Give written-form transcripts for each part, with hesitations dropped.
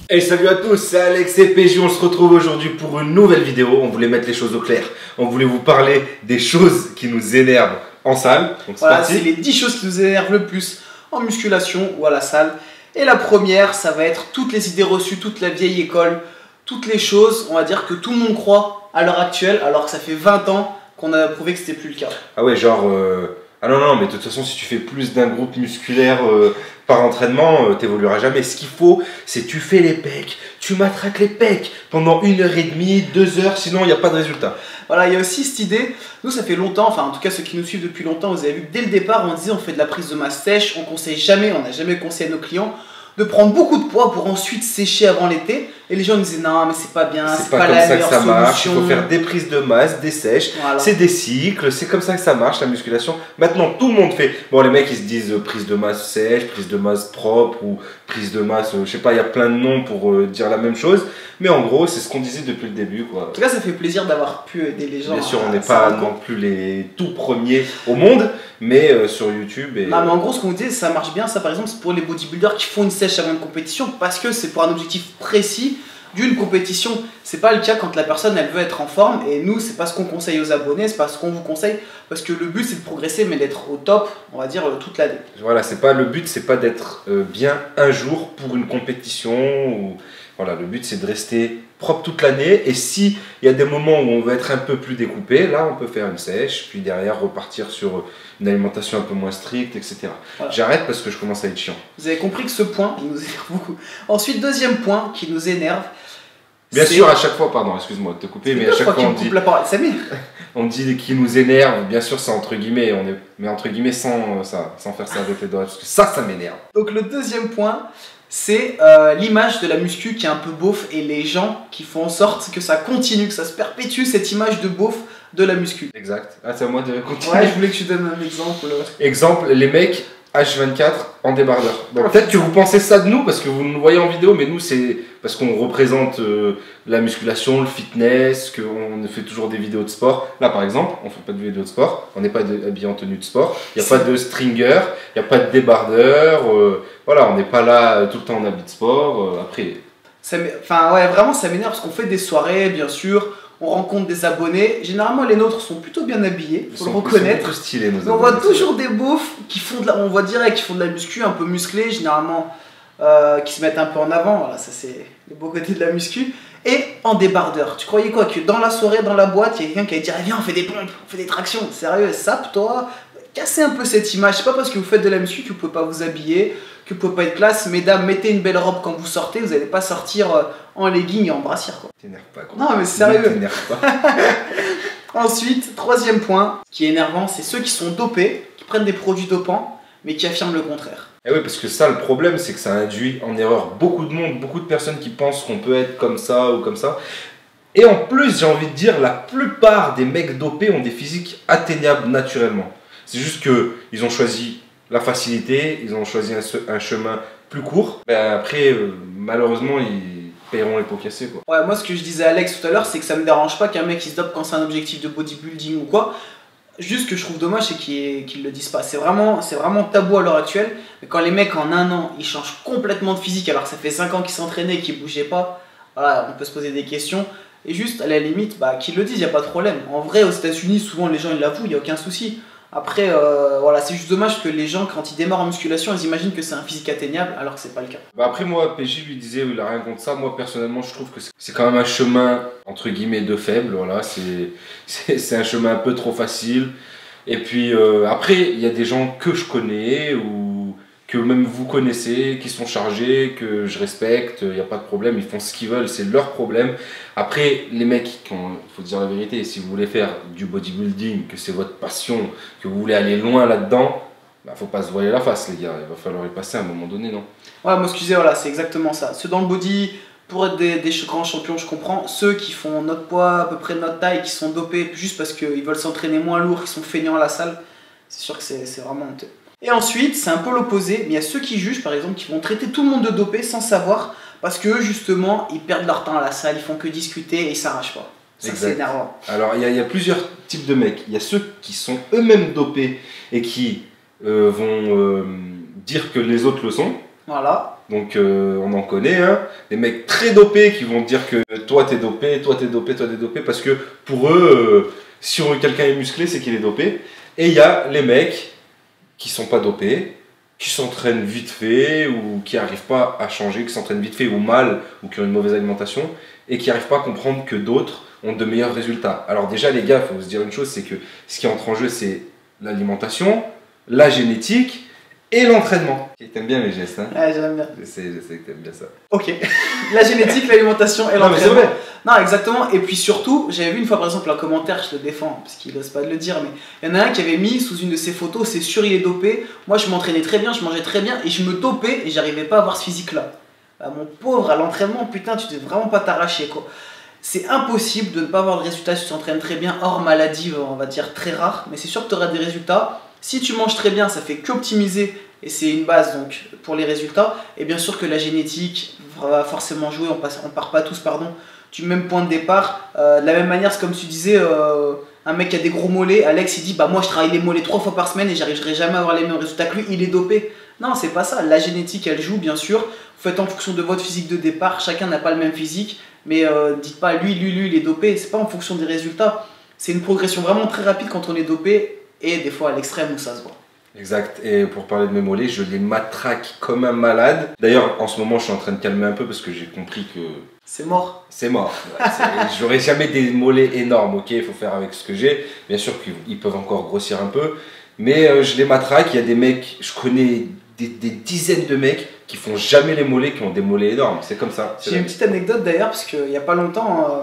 Et salut à tous, c'est Alex et PJ, on se retrouve aujourd'hui pour une nouvelle vidéo. On voulait mettre les choses au clair. On voulait vous parler des choses qui nous énervent en salle. Donc voilà, c'est les 10 choses qui nous énervent le plus en musculation ou à la salle. Et la première, ça va être toutes les idées reçues, toute la vieille école, toutes les choses, on va dire, que tout le monde croit à l'heure actuelle, alors que ça fait 20 ans qu'on a prouvé que c'était plus le cas. Ah ouais, genre... Ah non, mais de toute façon, si tu fais plus d'un groupe musculaire par entraînement, t'évolueras jamais. Ce qu'il faut, c'est tu fais les pecs, tu matraques les pecs pendant 1h30, 2 heures, sinon il n'y a pas de résultat. Voilà, il y a aussi cette idée, nous ça fait longtemps, enfin en tout cas ceux qui nous suivent depuis longtemps, vous avez vu que dès le départ on disait on fait de la prise de masse sèche, on conseille jamais, on n'a jamais conseillé à nos clients de prendre beaucoup de poids pour ensuite sécher avant l'été. Et les gens nous disaient non mais c'est pas bien, c'est pas la meilleure solution. Marche. Il faut faire des prises de masse, des sèches, voilà. C'est des cycles, c'est comme ça que ça marche la musculation. Maintenant tout le monde fait, bon les mecs ils se disent prise de masse sèche, prise de masse propre ou prise de masse, je sais pas, il y a plein de noms pour dire la même chose. Mais en gros c'est ce qu'on disait depuis le début quoi. En tout cas ça fait plaisir d'avoir pu aider les gens. Bien sûr on n'est pas non plus les tout premiers au monde, mais sur YouTube. Non mais en gros ce qu'on vous dit ça marche bien, ça par exemple c'est pour les bodybuilders qui font une sèche avant une compétition parce que c'est pour un objectif précis d'une compétition. C'est pas le cas quand la personne elle veut être en forme, et nous c'est pas ce qu'on conseille aux abonnés, c'est pas ce qu'on vous conseille, parce que le but c'est de progresser mais d'être au top, on va dire toute l'année. Voilà, c'est pas le but, c'est pas d'être bien un jour pour une compétition ou... Voilà, le but c'est de rester propre toute l'année, et si il y a des moments où on veut être un peu plus découpé, là on peut faire une sèche, puis derrière repartir sur une alimentation un peu moins stricte, etc. Voilà. J'arrête parce que je commence à être chiant. Vous avez compris que ce point il nous énerve beaucoup. Ensuite, deuxième point qui nous énerve. Bien sûr, à chaque fois, pardon, excuse-moi de te couper, mais à chaque fois on dit... la parole. On dit qui nous énerve, bien sûr c'est entre guillemets, mais entre guillemets sans faire ça avec les doigts, parce que ça m'énerve. Donc le deuxième point, c'est l'image de la muscu qui est un peu beauf, et les gens qui font en sorte que ça continue, que ça se perpétue, cette image de beauf de la muscu. Exact. Ah, c'est à moi de continuer. Ouais, je voulais que tu donnes un exemple. Exemple, les mecs H24 en débardeur. Donc peut-être que vous pensez ça de nous parce que vous nous voyez en vidéo, mais nous c'est parce qu'on représente la musculation, le fitness, qu'on fait toujours des vidéos de sport. Là par exemple, on fait pas de vidéos de sport, on n'est pas habillé en tenue de sport, il n'y a pas de stringer, il n'y a pas de débardeur, voilà, on n'est pas là tout le temps en habit de sport. Après... Enfin ouais, vraiment ça m'énerve parce qu'on fait des soirées, bien sûr. On rencontre des abonnés. Généralement, les nôtres sont plutôt bien habillés, faut le reconnaître. Stylés, nos abonnés, on voit toujours des beaufs qui font de la, on voit direct qui font de la muscu, un peu musclés, généralement qui se mettent un peu en avant. Voilà, ça c'est les beaux côtés de la muscu. Et en débardeur. Tu croyais quoi? Que dans la soirée, dans la boîte, il y a quelqu'un qui allait dire viens, on fait des pompes, on fait des tractions. Sérieux, sape-toi. Cassez un peu cette image. C'est pas parce que vous faites de la muscu que vous pouvez pas vous habiller, que vous pouvez pas être classe. Mesdames, mettez une belle robe quand vous sortez. Vous n'allez pas sortir en legging et en brassière, quoi. T'énerve pas, quoi. Non, mais sérieux. T'énerve pas. Ensuite, troisième point qui est énervant, c'est ceux qui sont dopés, qui prennent des produits dopants, mais qui affirment le contraire. Et oui, parce que ça, le problème, c'est que ça induit en erreur beaucoup de monde, beaucoup de personnes qui pensent qu'on peut être comme ça ou comme ça. Et en plus, j'ai envie de dire, la plupart des mecs dopés ont des physiques atteignables naturellement. C'est juste qu'ils ont choisi la facilité, ils ont choisi un chemin plus court. Ben après, malheureusement, ils paieront les pots cassés, quoi. Ouais, moi ce que je disais à Alex tout à l'heure, c'est que ça me dérange pas qu'un mec il se dope quand c'est un objectif de bodybuilding ou quoi. Juste ce que je trouve dommage, c'est qu'ils le disent pas. C'est vraiment tabou à l'heure actuelle. Mais quand les mecs en un an, ils changent complètement de physique alors que ça fait 5 ans qu'ils s'entraînaient et qu'ils bougeaient pas, voilà, on peut se poser des questions. Et juste, à la limite, bah, qu'ils le disent, il n'y a pas de problème. En vrai, aux États-Unis, souvent les gens ils l'avouent, il n'y a aucun souci. Après, voilà, c'est juste dommage que les gens, quand ils démarrent en musculation, ils imaginent que c'est un physique atteignable, alors que c'est pas le cas. Bah après, moi, PJ lui disait, il a rien contre ça. Moi, personnellement, je trouve que c'est quand même un chemin, entre guillemets, de faible. Voilà, c'est un chemin un peu trop facile. Et puis, après, il y a des gens que je connais, ou que même vous connaissez, qui sont chargés, que je respecte, il n'y a pas de problème, ils font ce qu'ils veulent, c'est leur problème. Après, les mecs, il faut dire la vérité, si vous voulez faire du bodybuilding, que c'est votre passion, que vous voulez aller loin là-dedans, bah, faut pas se voiler la face, les gars, il va falloir y passer à un moment donné, non? Ouais, moi, excusez, voilà, c'est exactement ça. Ceux dans le body, pour être des grands champions, je comprends. Ceux qui font notre poids, à peu près de notre taille, qui sont dopés juste parce qu'ils veulent s'entraîner moins lourd, qui sont feignants à la salle, c'est sûr que c'est vraiment honteux. Et ensuite, c'est un peu l'opposé, mais il y a ceux qui jugent, par exemple, qui vont traiter tout le monde de dopé sans savoir, parce que justement, ils perdent leur temps à la salle, ils font que discuter et ils s'arrachent pas. Ça, c'est énervant. Alors, il y a plusieurs types de mecs. Il y a ceux qui sont eux-mêmes dopés et qui vont dire que les autres le sont. Voilà. Donc on en connaît, hein, des mecs très dopés qui vont dire que toi t'es dopé, toi t'es dopé, toi t'es dopé, parce que pour eux, si quelqu'un est musclé, c'est qu'il est dopé. Et il y a les mecs qui sont pas dopés, qui s'entraînent vite fait, ou qui n'arrivent pas à changer, qui s'entraînent vite fait ou mal, ou qui ont une mauvaise alimentation, et qui n'arrivent pas à comprendre que d'autres ont de meilleurs résultats. Alors déjà les gars, il faut se dire une chose, c'est que ce qui entre en jeu, c'est l'alimentation, la génétique, et l'entraînement. T'aimes bien mes gestes, hein? Ouais, j'aime bien. Je sais que t'aimes bien ça. Ok. La génétique, l'alimentation et Non, mais c'est l'entraînement. vrai. Non, exactement. Et puis surtout, j'avais vu une fois par exemple un commentaire, je le défends, parce qu'il n'ose pas de le dire, mais il y en a un qui avait mis sous une de ses photos, c'est sûr il est dopé. Moi je m'entraînais très bien, je mangeais très bien, et je me dopais et j'arrivais pas à avoir ce physique-là. Bah, mon pauvre, à l'entraînement, putain, tu devais vraiment pas t'arracher, quoi. C'est impossible de ne pas avoir de résultats si tu t'entraînes très bien, hors maladie, on va dire très rare, mais c'est sûr que tu auras des résultats. Si tu manges très bien, ça fait qu'optimiser, et c'est une base donc pour les résultats. Et bien sûr que la génétique va forcément jouer, on part pas tous, pardon, du même point de départ. De la même manière, c'est comme tu disais, un mec qui a des gros mollets, Alex il dit bah moi je travaille les mollets 3 fois par semaine et j'arriverai jamais à avoir les mêmes résultats que lui, il est dopé. Non, c'est pas ça, la génétique elle joue bien sûr, vous faites en fonction de votre physique de départ, chacun n'a pas le même physique, mais dites pas lui il est dopé, c'est pas en fonction des résultats, c'est une progression vraiment très rapide quand on est dopé et des fois à l'extrême où ça se voit. Exact, et pour parler de mes mollets, je les matraque comme un malade. D'ailleurs, en ce moment, je suis en train de calmer un peu parce que j'ai compris que... C'est mort. C'est mort. Ouais, j'aurai jamais des mollets énormes, ok, il faut faire avec ce que j'ai. Bien sûr qu'ils peuvent encore grossir un peu, mais je les matraque. Il y a des mecs, je connais des dizaines de mecs qui font jamais les mollets, qui ont des mollets énormes, c'est comme ça. J'ai une petite anecdote d'ailleurs, parce qu'il n'y a pas longtemps...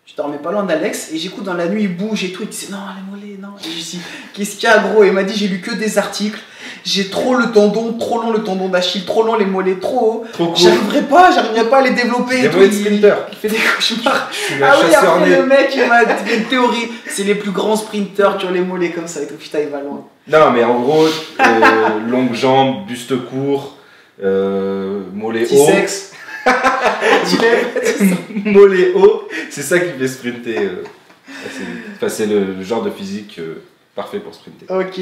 je dormais pas loin d'Alex et j'écoute dans la nuit, il bouge et tout. Il disait non, les mollets, non. Et je lui dis qu'est-ce qu'il y a, gros? Et il m'a dit j'ai lu que des articles. J'ai trop le tendon, trop long le tendon d'Achille, trop long les mollets, trop haut. Trop cool. J'arriverai pas à les développer. Des mollets de sprinter. Il fait des cauchemars. Je suis Ah oui, chasseur après né. le mec il m'a dit une théorie. C'est les plus grands sprinters qui ont les mollets comme ça et tout. Putain, il va loin. Non, mais en gros, longues jambes, buste court, mollets Petit hauts. sexe. Tu l'aimes? Mollet haut, c'est ça qui fait sprinter. C'est le genre de physique parfait pour sprinter. Ok.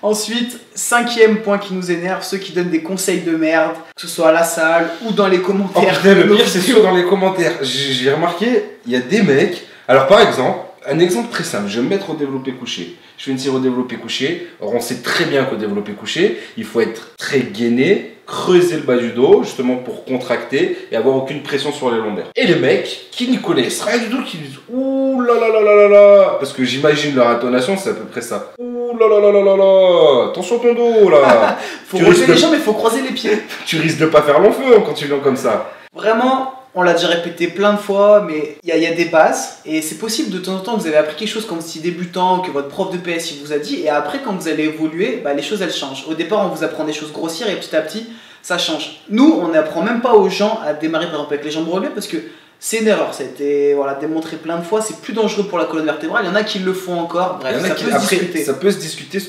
Ensuite, 5e point qui nous énerve, ceux qui donnent des conseils de merde, que ce soit à la salle ou dans les Oh commentaires. putain, le pire c'est sûr dans les commentaires. J'ai remarqué, il y a des mecs. Alors par exemple, un exemple très simple, je vais me mettre au développé couché. Je fais une série au développé couché. Alors on sait très bien qu'au développé couché, il faut être très gainé, creuser le bas du dos, justement pour contracter et avoir aucune pression sur les lombaires. Et les mecs qui n'y connaissent rien du tout, qui disent ouh là là là là là là, parce que j'imagine leur intonation, c'est à peu près ça. Ouh là là là là là là, attention ton dos là. Faut Tu relever risques les de- jambes, mais faut croiser les pieds. Tu risques de pas faire long feu quand tu viens comme ça. Vraiment, on l'a déjà répété plein de fois, mais il y a des bases, et c'est possible de temps en temps que vous avez appris quelque chose quand vous étiez débutant, que votre prof de PS il vous a dit, et après quand vous allez évoluer, bah, les choses elles changent. Au départ on vous apprend des choses grossières et petit à petit ça change. Nous on n'apprend même pas aux gens à démarrer par exemple avec les jambes relevées parce que c'est une erreur, ça a été démontré plein de fois, c'est plus dangereux pour la colonne vertébrale, il y en a qui le font encore, bref, Il y en a ça qui- peut se après, discuter. ça peut se discuter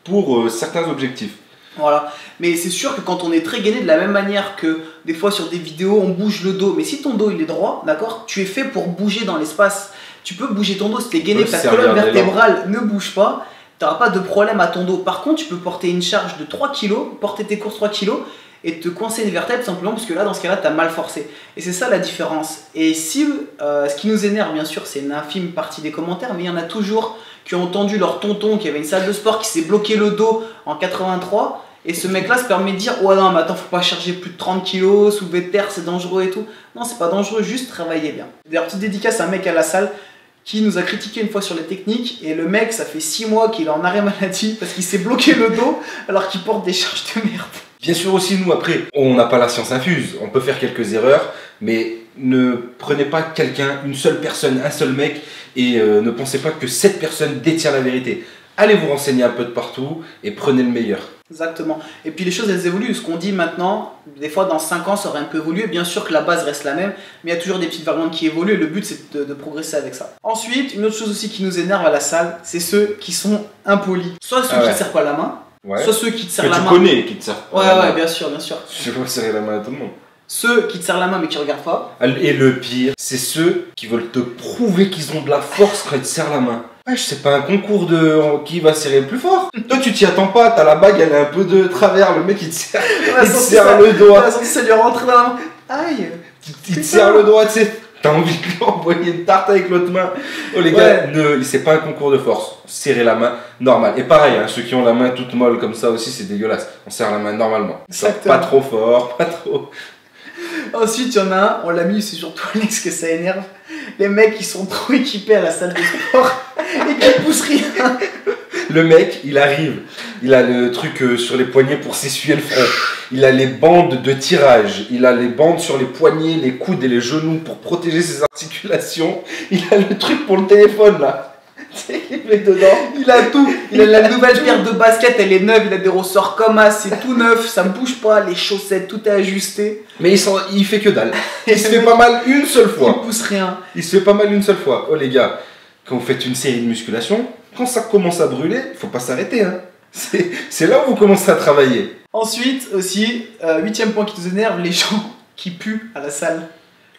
pour certains objectifs. Voilà, mais c'est sûr que quand on est très gainé, de la même manière que des fois sur des vidéos on bouge le dos, mais si ton dos il est droit, d'accord, tu es fait pour bouger dans l'espace. Tu peux bouger ton dos si t'es gainé, peut ta servir colonne d'élan. vertébrale ne bouge pas, t'auras pas de problème à ton dos. Par contre, tu peux porter une charge de 3 kg, porter tes courses 3 kg et te coincer une vertèbre simplement parce que là, dans ce cas-là, t'as mal forcé. Et c'est ça la différence. Et si ce qui nous énerve, bien sûr, c'est une infime partie des commentaires, mais il y en a toujours qui ont entendu leur tonton qui avait une salle de sport qui s'est bloqué le dos en 83. Et ce mec-là se permet de dire ouais non mais attends faut pas charger plus de 30 kilos, soulever de terre c'est dangereux et tout. Non c'est pas dangereux, juste travailler bien. D'ailleurs petite dédicace à un mec à la salle qui nous a critiqué une fois sur les techniques et le mec ça fait 6 mois qu'il est en arrêt maladie parce qu'il s'est bloqué le dos alors qu'il porte des charges de merde. Bien sûr aussi nous après, on n'a pas la science infuse, on peut faire quelques erreurs, mais ne prenez pas quelqu'un, une seule personne, un seul mec et ne pensez pas que cette personne détient la vérité. Allez vous renseigner un peu de partout et prenez le meilleur. Exactement. Et puis les choses elles évoluent. Ce qu'on dit maintenant, des fois dans 5 ans ça aurait un peu évolué. Bien sûr que la base reste la même, mais il y a toujours des petites variantes qui évoluent et le but c'est de progresser avec ça. Ensuite, une autre chose aussi qui nous énerve à la salle, c'est ceux qui sont impolis. Soit ceux qui ne serrent pas la main, Ouais. soit ceux qui te serrent Que la tu main. connais, qui te servent. Ouais, bien sûr, bien sûr. Je vais serrer la main à tout le monde. Ceux qui te serrent la main mais qui regardent pas. Et le pire, c'est ceux qui veulent te prouver qu'ils ont de la force quand ils te serrent la main. Ouais, c'est pas un concours de qui va serrer le plus fort. Toi, tu t'y attends pas, t'as la bague, elle est un peu de travers, le mec il te serre, il te serre le doigt. Ça lui rentre dans la main. Aïe. Il te serre le doigt, tu sais. T'as envie de lui envoyer une tarte avec l'autre main. Oh les gars, c'est pas un concours de force. Serrez la main normale. Et pareil, hein, ceux qui ont la main toute molle comme ça aussi, c'est dégueulasse. On serre la main normalement. Exactement. Pas trop fort, pas trop. Ensuite, il y en a un, on l'a mis, c'est surtout Alex que ça énerve. Les mecs qui sont trop équipés à la salle de sport et qui poussent rien. Le mec, il arrive, il a le truc sur les poignets pour s'essuyer le front. Il a les bandes de tirage, il a les bandes sur les poignets, les coudes et les genoux pour protéger ses articulations. Il a le truc pour le téléphone là. Il met dedans. Il a tout. Il a la nouvelle paire de baskets, elle est neuve, il a des ressorts comme as, c'est tout neuf, ça ne bouge pas, les chaussettes, tout est ajusté. Mais il fait que dalle. Il se fait pas mal une seule fois. Il pousse rien. Il se fait pas mal une seule fois. Oh les gars, quand vous faites une série de musculation, quand ça commence à brûler, faut pas s'arrêter. Hein. C'est là où vous commencez à travailler. Ensuite, aussi, 8e point qui nous énerve, les gens qui puent à la salle.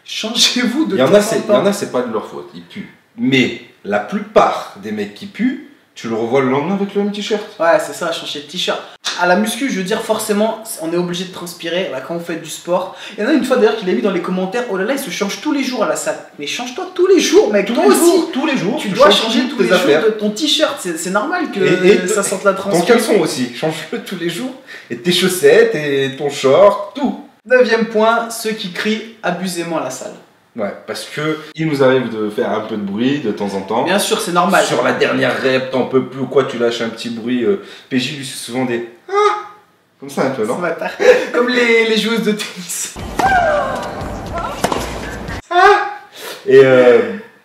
Changez-vous de temps en temps. Il y en a, c'est pas de leur faute, ils puent. Mais la plupart des mecs qui puent, tu le revois le lendemain avec le même t-shirt. Ouais, c'est ça, changer de t-shirt. À la muscu, je veux dire, forcément, on est obligé de transpirer là, quand on fait du sport. Il y en a une fois d'ailleurs qui l'a mis dans les commentaires, oh là là, il se change tous les jours à la salle. Mais change-toi tous les jours, mec, toi aussi. Tous les jours. Tu dois changer tous les jours de ton t-shirt, c'est normal que ça sente la transpiration. Ton caleçon aussi, change-le tous les jours. Et tes chaussettes, et ton short, tout. 9e point, ceux qui crient abusément à la salle. Ouais, parce que il nous arrive de faire un peu de bruit de temps en temps. Bien sûr, c'est normal. Sur la dernière rep, t'en peux plus ou quoi, tu lâches un petit bruit. PJ lui c'est souvent des ah comme ça un peu, non? Comme les joueuses de tennis. Ah et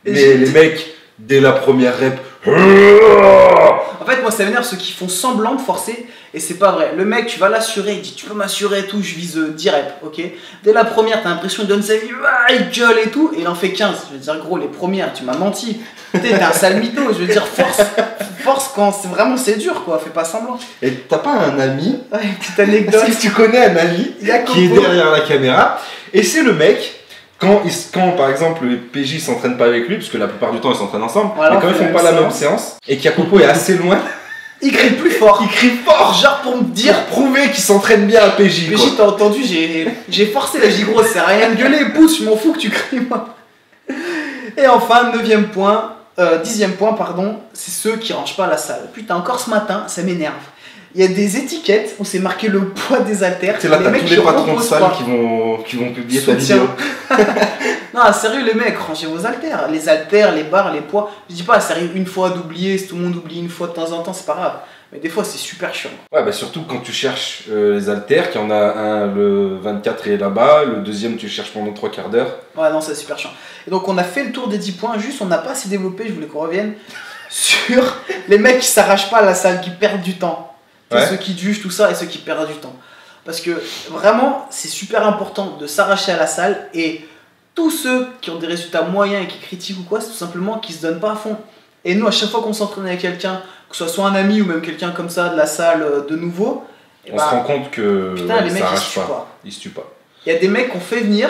les mecs, dès la première rep. En fait, moi ça m'énerve ceux qui font semblant de forcer et c'est pas vrai. Le mec, tu vas l'assurer, il dit tu peux m'assurer et tout, je vise 10 reps, ok. Dès la première, t'as l'impression qu'il donne sa vie, il gueule et tout, et il en fait 15. Je veux dire, gros, les premières, tu m'as menti. T'es un sale mytho, je veux dire, force quand c'est dur quoi, fais pas semblant. Et t'as pas un ami, ouais, petite anecdote. Est-ce que tu connais un ami qui est derrière la caméra et c'est le mec. Quand par exemple le PJ s'entraîne pas avec lui, parce que la plupart du temps ils s'entraînent ensemble, voilà, mais quand ils font pas la même séance et qu'Yacopo est assez loin, il crie plus fort. Il crie fort, genre pour me dire, pour prouver qu'il s'entraîne bien à PJ. PJ, t'as entendu, j'ai forcé la gros, c'est rien de gueuler, pousse, je m'en fous que tu cries moi. Et enfin, 9e point, 10e point pardon, c'est ceux qui rangent pas la salle. Putain, encore ce matin, ça m'énerve. Il y a des étiquettes où c'est marqué le poids des haltères. C'est là, t'as tous les patrons de salle qui vont publier ta vidéo. Non, sérieux les mecs, rangez vos haltères. Les haltères, les barres, les poids. Je dis pas, sérieux, une fois d'oublier, si tout le monde oublie une fois de temps en temps, c'est pas grave. Mais des fois, c'est super chiant. Ouais, bah surtout quand tu cherches les haltères, qu'il y en a un, le 24 est là-bas, le deuxième tu cherches pendant 3 quarts d'heure. Ouais, non, c'est super chiant. Et donc, on a fait le tour des 10 points, juste on n'a pas assez développé, je voulais qu'on revienne sur les mecs qui s'arrachent pas à la salle, qui perdent du temps. Ouais. Ceux qui jugent tout ça et ceux qui perdent du temps. Parce que vraiment, c'est super important de s'arracher à la salle et tous ceux qui ont des résultats moyens et qui critiquent ou quoi, c'est tout simplement qu'ils se donnent pas à fond. Et nous, à chaque fois qu'on s'entraîne avec quelqu'un, que ce soit un ami ou même quelqu'un comme ça de la salle de nouveau, on se rend compte que putain, les mecs ils se tuent pas. Ils se tuent pas. Il y a des mecs qu'on fait venir,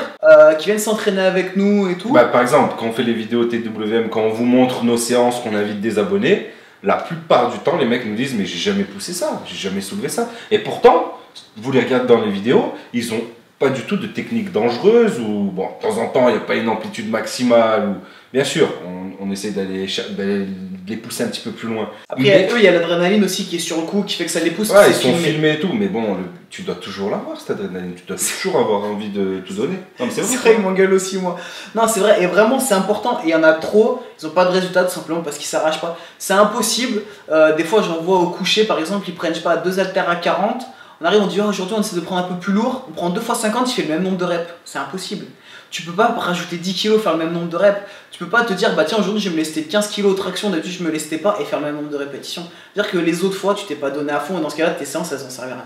qui viennent s'entraîner avec nous et tout. Bah, par exemple, quand on fait les vidéos TWM, quand on vous montre nos séances, qu'on invite des abonnés, la plupart du temps, les mecs nous disent mais j'ai jamais poussé ça, j'ai jamais soulevé ça. Et pourtant, vous les regardez dans les vidéos, ils ont pas du tout de technique dangereuse ou bon, de temps en temps, il n'y a pas une amplitude maximale. Ou... Bien sûr, on essaie d'aller les pousser un petit peu plus loin. Après, eux, il y a l'adrénaline aussi qui est sur le coup, qui fait que ça les pousse. Ouais, ils sont filmés et tout, mais bon, tu dois toujours l'avoir cette adrénaline, tu dois toujours avoir envie de tout donner. C'est vrai, ils m'engueulent aussi, moi. Non, c'est vrai, et vraiment, c'est important. Et il y en a trop, ils n'ont pas de résultat tout simplement parce qu'ils s'arrachent pas. C'est impossible. Des fois, j'en vois au coucher, par exemple, ils prennent, je sais pas, 2 haltères à 40. On arrive, on dit, oh, aujourd'hui, on essaie de prendre un peu plus lourd. On prend 2 x 50, il fait le même nombre de reps. C'est impossible. Tu peux pas rajouter 10 kg, faire le même nombre de reps. Tu peux pas te dire, bah tiens, aujourd'hui je vais me lester 15 kg de traction, d'habitude je me lestais pas et faire le même nombre de répétitions. C'est-à-dire que les autres fois, tu t'es pas donné à fond et dans ce cas-là, tes séances elles en servent à rien.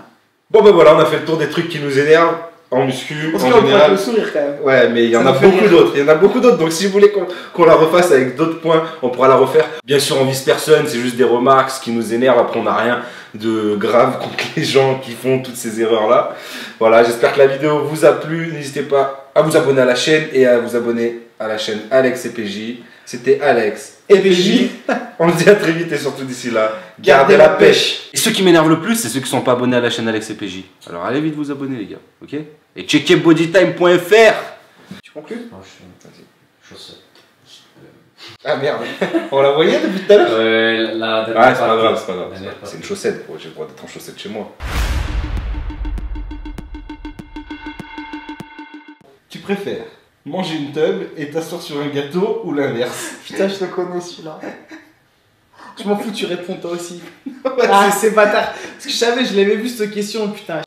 Bon, ben voilà, on a fait le tour des trucs qui nous énervent en muscu. Parce en général. Le sourire quand même. Ouais, mais il y en a beaucoup d'autres. Il y en a beaucoup d'autres. Donc si vous voulez qu'on la refasse avec d'autres points, on pourra la refaire. Bien sûr, on vise personne, c'est juste des remarques, ce qui nous énerve. Après, on n'a rien de grave contre les gens qui font toutes ces erreurs-là. Voilà, j'espère que la vidéo vous a plu. N'hésitez pas à vous abonner à la chaîne et à vous abonner à la chaîne Alex et PJ. C'était Alex et PJ. On se dit à très vite et surtout d'ici là, gardez la pêche. Et ceux qui m'énervent le plus, c'est ceux qui sont pas abonnés à la chaîne Alex et PJ. Alors allez vite vous abonner les gars, ok? Et checkez bodytime.fr. Tu conclus? Chaussettes. Ah merde, on la voyait depuis tout à l'heure? La dernière Ah c'est pas partie. grave, c'est pas grave. La dernière C'est une partie. chaussette, j'ai le droit d'être en chaussette chez moi. Tu préfères manger une teub et t'asseoir sur un gâteau ou l'inverse? Putain, je te connais celui-là. Je m'en fous, tu réponds toi aussi. Ah, c'est bâtard. Parce que je savais, je l'avais vu cette question, putain.